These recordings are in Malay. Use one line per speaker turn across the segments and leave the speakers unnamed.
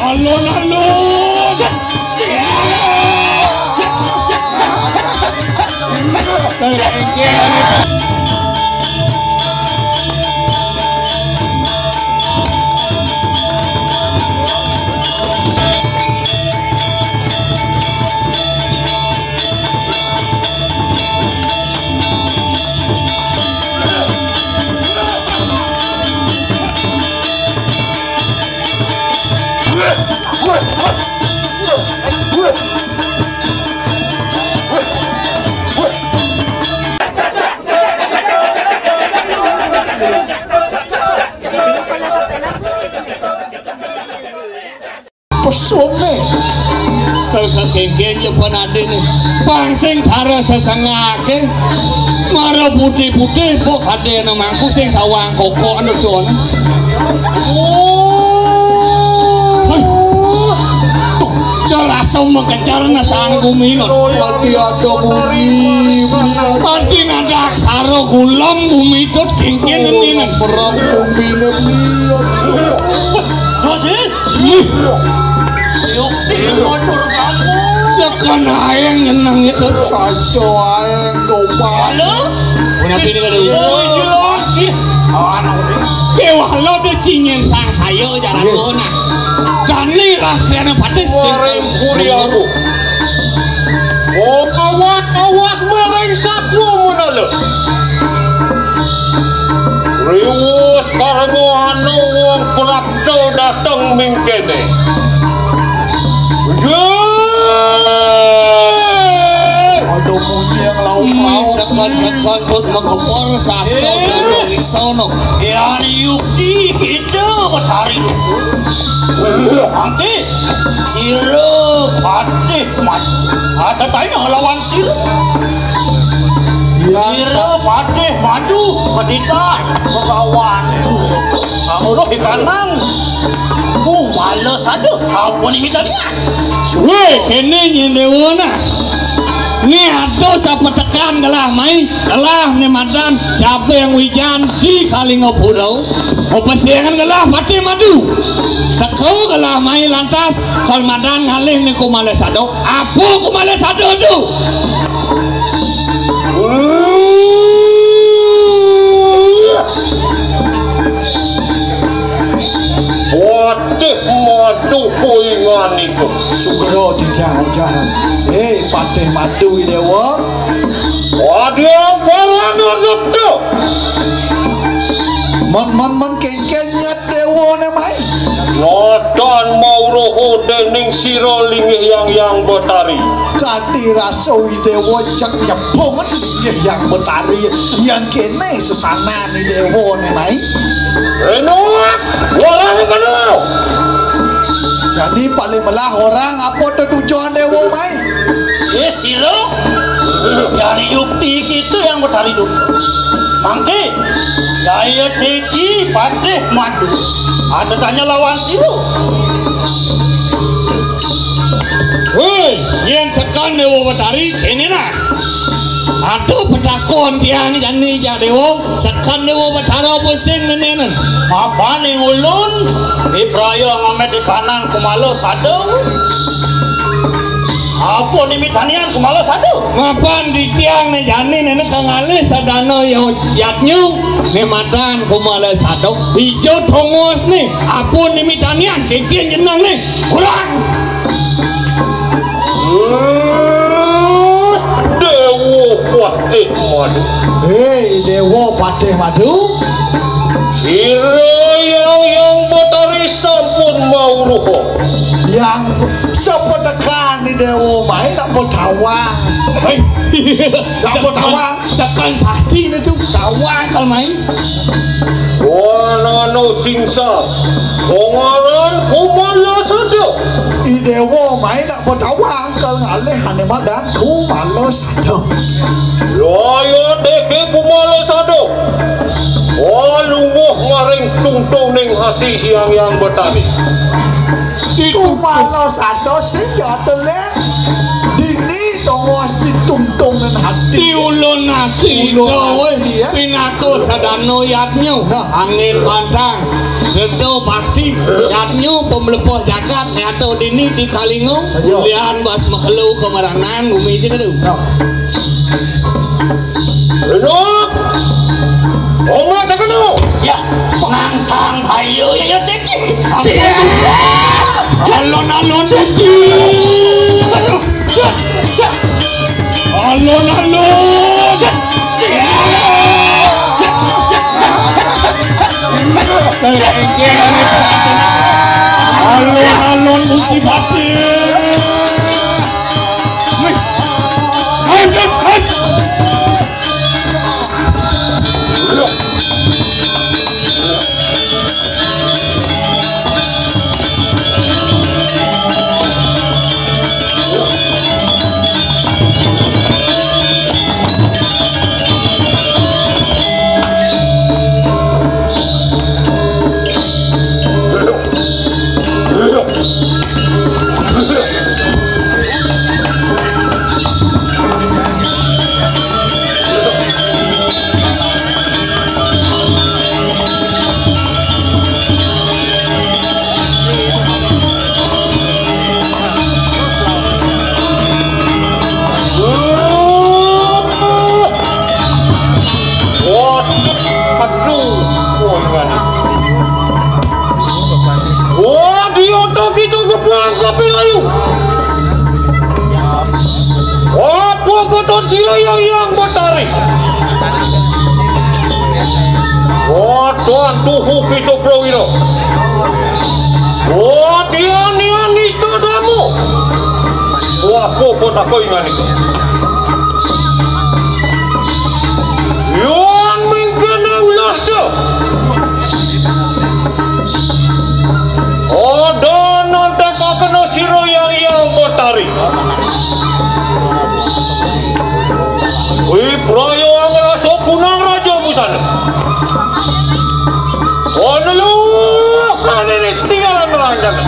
alun-alun pesone kalau kegeng yo panadene pangsing cara sesengake mara putih-putih mbok kadene mangku sing sawang kokok anu jon Sarasa mengejarna sang bumi pati ada bumi pati ada aksara kulam bumi itu kengken ini perang bumi Haji yuk motor kamu sekan ayang nyenang itu saja ayang coba halo udah pilih kada dewa lo deh cingin sang sayo jalan kona Dani lah karena pada sing kuriamu. Oh awas mereng sapu menalo. Riwus karena anu wong prakto datang mingkene. Aduh munyang lau sekan pun mengkepor saso dan risono. Ya yukti gitu matahari lu. Angki sirup patih mat ada tanya lawan sirup sirup patih madu petikan pekawan kamu roh ikanang males aduh apa nih hitanya weh ini nyendewona ini ada siapa tekan gelah mai gelah ni madan siapa yang wijan di Kalingopuro mau pasiengan gelah mati madu tekau gelah mai lantas kalau madan ngalih ni kumalesado apa kumalesado tu Watih madu kuingan itu sugero dijang-jangan patih madu dewa waduh barana gede man kengkengnya dewa ne mai nodan mau roho dening siro linggih yang betari kadi rasoi dewa cek nyebongan linggih yang betari yang kene sesana ni dewa ne mai enak orang kena jadi paling melah orang apa tujuan dewa mai siro dari yukti gitu yang betari dulu mangke daya teki patih madu ada tanya lawan siro woi yang sekan dewa betari kini nah aduh petakon tiang jani jadewo sekan dewa betari apa sing nenenan apa nih ulun ibraya ngamet di kanan kumalo sado apa limitanian kumalo sado ngapan di tiang nih jani nenek kangali sadano yatnyu nih madan kumalo sado hijau tongos nih apa limitanian kekian jenang nih kurang dewo patih madu dewo patih madu siro yang betari sampun mau ruho yang sepedekan di dewo mai nak mau tawang nak mau tawang sekan sakti itu tawang kalau main wana singsa pengaran kumala sado i dewo mai nak mau tawang kalau ngalih hane madan kumala sado yo deke kumala sado lungguh maring tungtung ning hati siang yang betari kumala sado sing jatelen dini tongos ditungtung ning hati diulun hati pinako sadano yatnyo angin pantang
Dedo bakti nyatnyo pemlepoh jagat nyato dini di Kalingo kuliahan bas makelu kemaranan ngumi sih kedu
Renok Oma tekedu
ya pengangkang ayo ya teki alon-alon alon-alon alon-alon uji batin
yang Batari. Oh, tuan tuhu kita prawiro. Oh, dia nisto damu. Wah, popo tak kau ingat itu. Yuan mungkin ulas tu. Oh, dan nanti kau kena siro yang Batari. Wih, prayo ang raso kunang raja busana. Oh, lalu kanin tinggalan ranjang.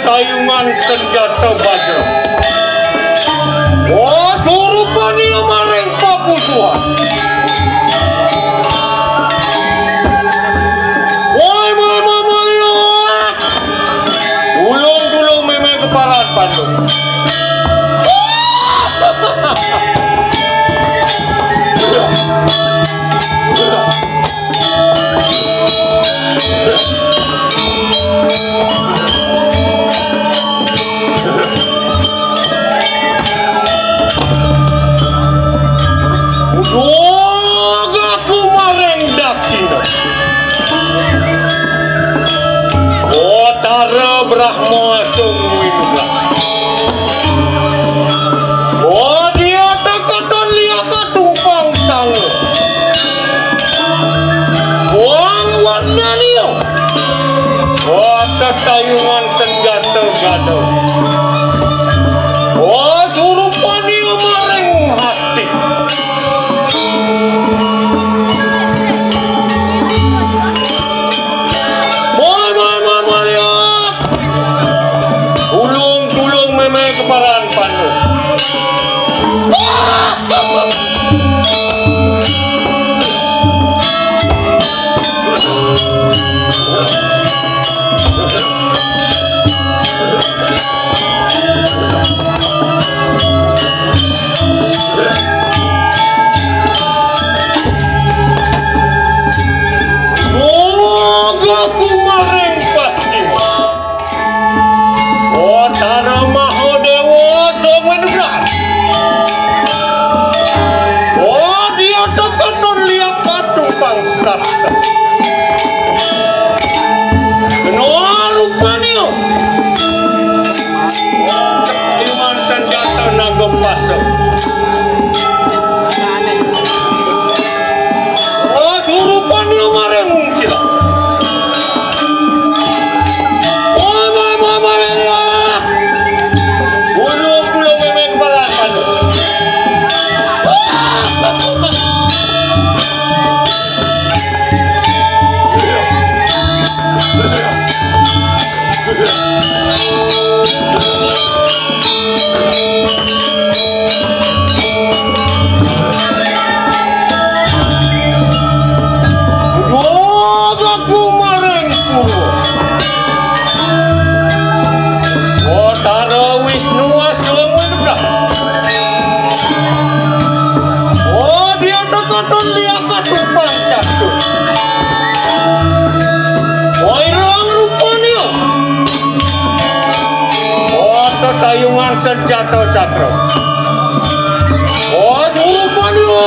Tayungan senjata bajra. Wah, surupani amareng papusuhan. Woi, mama, ulung dulu memang kepalaan Bandung. Brahma sungwinga. Oh dia tekaton lihat tumpang sang. Buang warna niyo. Oh tetayungan senjata gado. Oh surupan niyo maring hati. Keparan panu. Moga kumaring pasti. Oh tanah Mahadewa sumendra. Oh dia tekaton lihat tumpang sabda. Kenal rupanya. Iman senjata naga pasang. Oh surupannya mareng sila. Tayungan senjata cakra. Oh surupannya.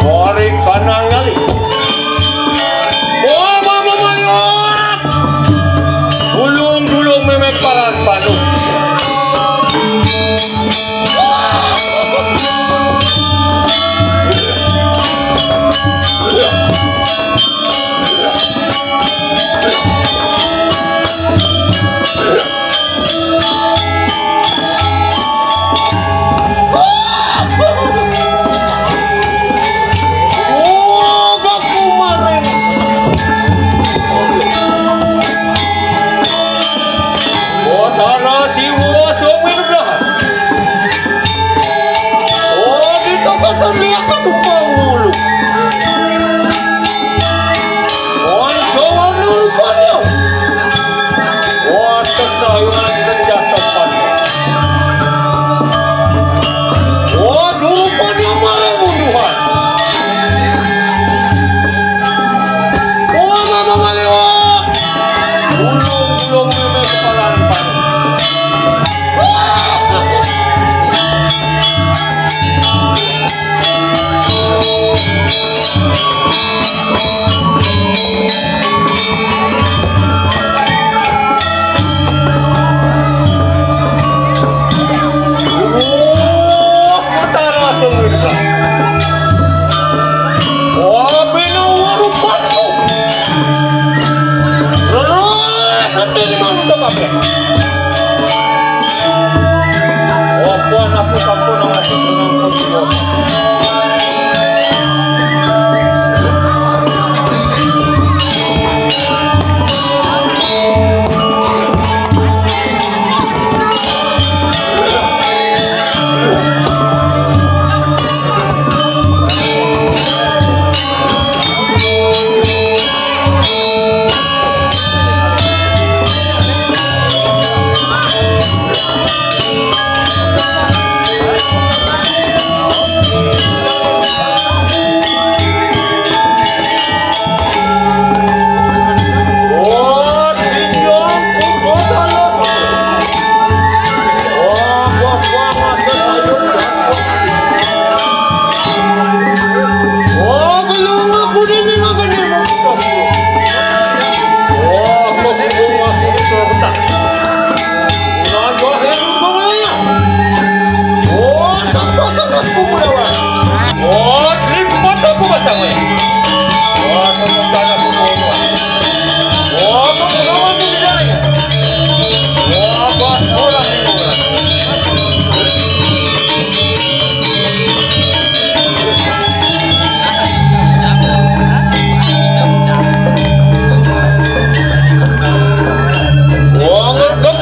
Mari kanang kali. Oh mama mayat. Gulung memek paran panu. pasang ya. Wah, kemudian aku mau. Wah, kamu di dalamnya. Wah, bos orang ini orang. Wah, ngergep.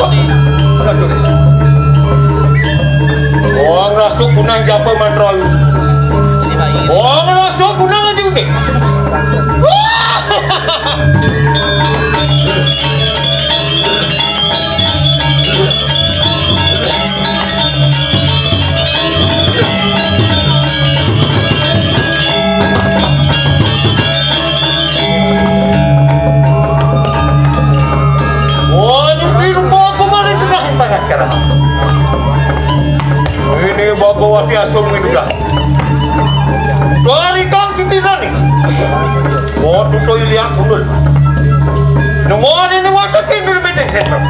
Wah, ngerasuk punang japa mantrol. Wah, ngerasuk punang aja ke. Sekarang ini Bogowati asum juga dari kau sini nih mau tuh lihat kundul nomor ini watak ini meeting center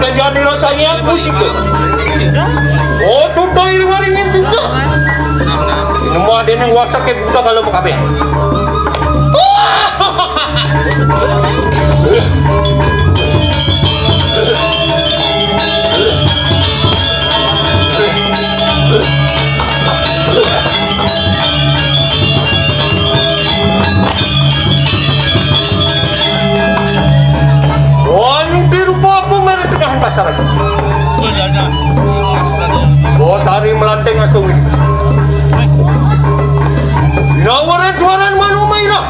Kejadian rasanya pusing tuh. Oh, tuh ini waringin susah. Nemu ada yang watak kayak buta kalau mau kabeh. Pasar aja. Oh, tari melanteng asung ini. Nawaran suaran mana main lah?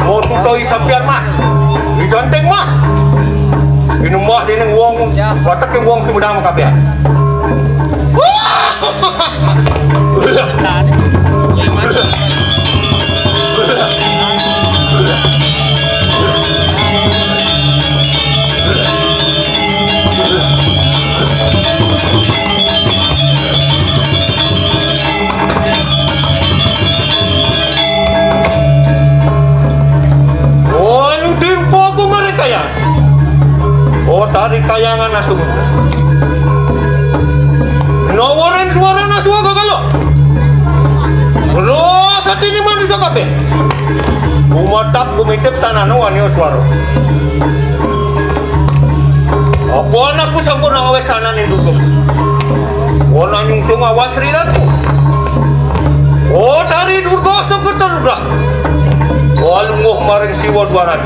Mau tutoi sampian mas, dijanteng mas. Minum mas ini uang, watak yang uang semudang makabian. Oh, tarik kayangan asum. Nawaran suara nasua gagalo. Terus saat ini manusia kape. Umatap kumitip tanah nuanio suara. Apa anakku sampun ngawe sana nih duduk. Oh, nanyung sunga wasriranku. Oh, dari durga sampai terluka. Oh, lunguh maring siwa duaran.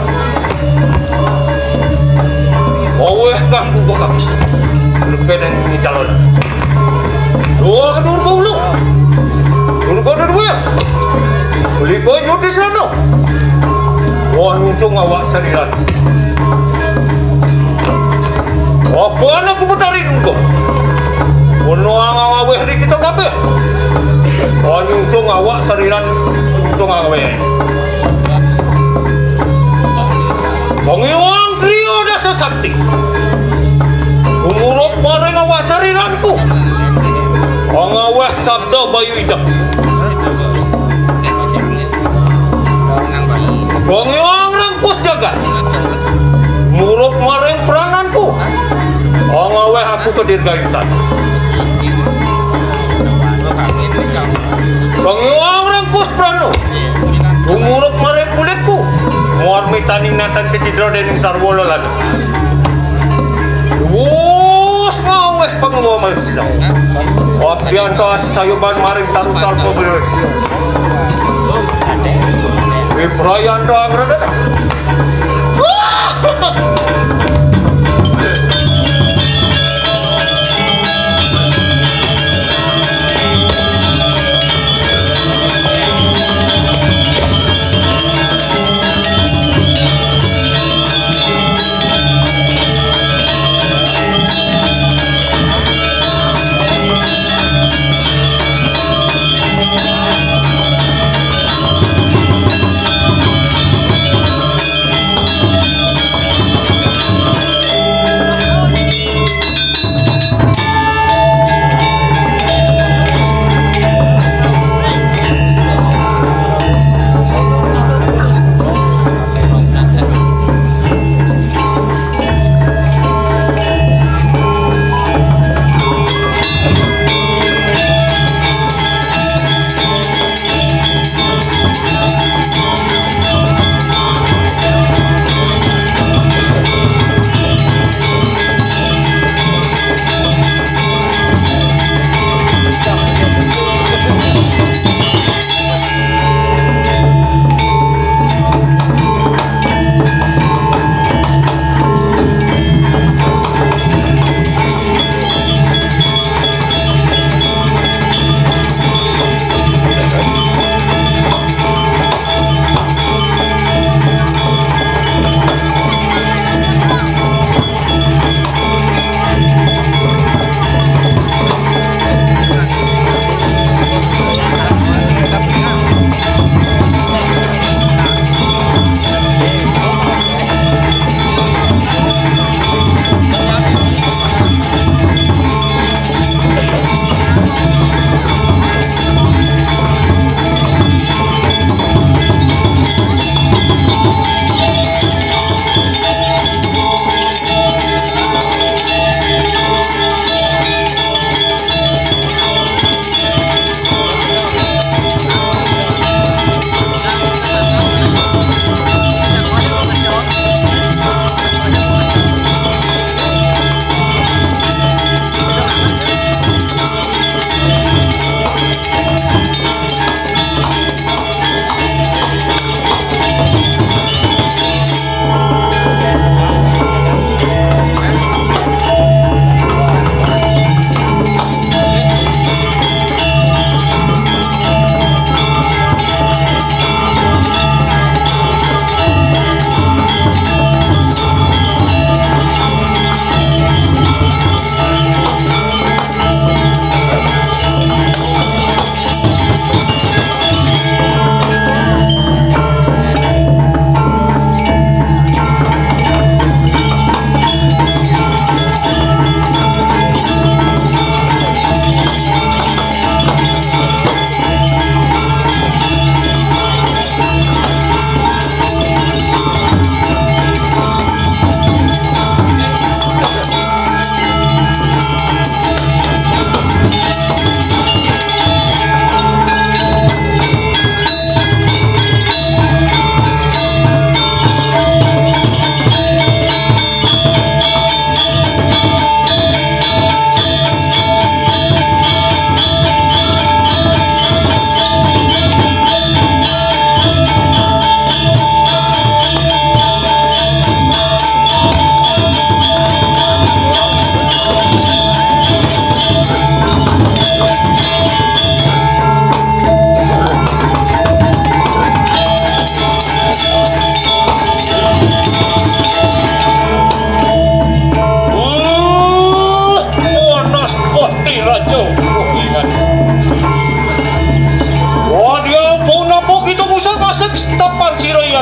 Aweh kah buka kah? Lupa dan ini calon. Dua kedua bulu. Durga dua ya. Beli baju di sana. Wah nyusung awak seriran. Apa anak aku betari durga? Bunuang aweh di kita kape. Wah nyusung awak seriran. Nyusung aweh. Pangiwang trio dasa sakti. Sumurot bareng awak sariranku. Ang awah sabda bayu idak. Pangiwang rangkus jagat. Sumurot bareng perananku. Ang awah aku kedirgaisan. Pangiwang rangkus prano. Sumurot bareng kulitku. Muarmi taning natan kecidro dening sarwolo lagi. Wus ngaweh pangawa manusia. Wapian ka sayuban maring tarusal pabrik. Iprayan do agrada.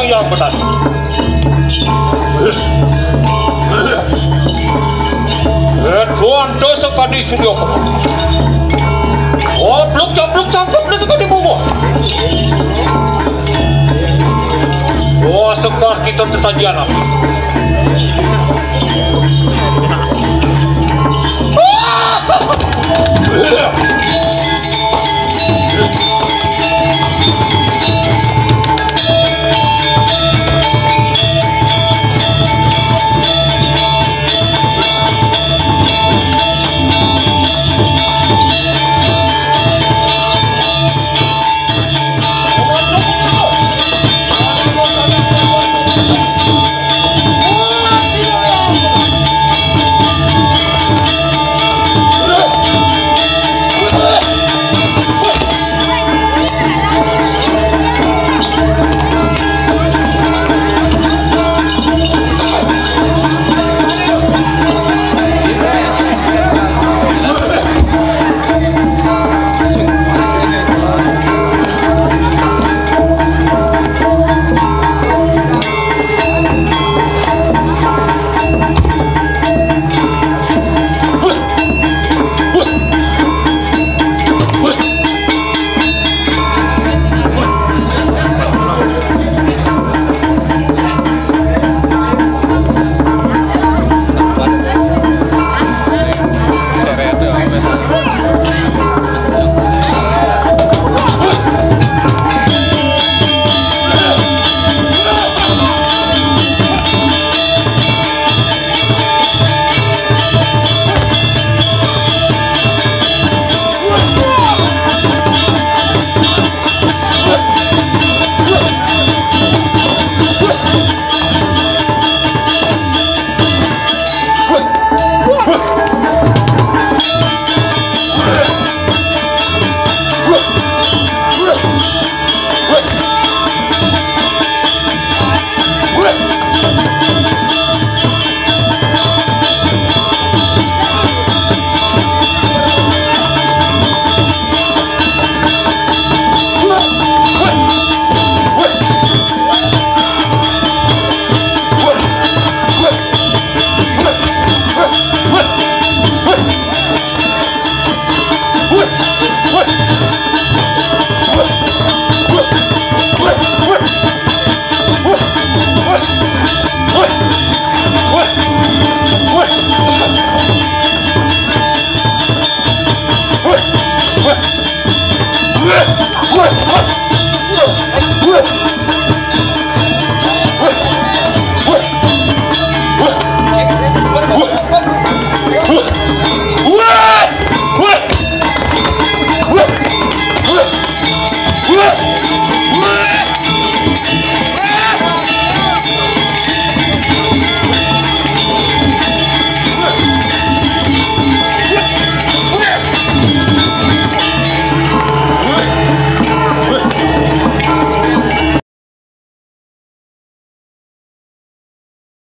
yang benar. Tuan dosa kadi sudio. Oh, blok campur dosa kadi bobo. Oh, sekar kita tetajian apa?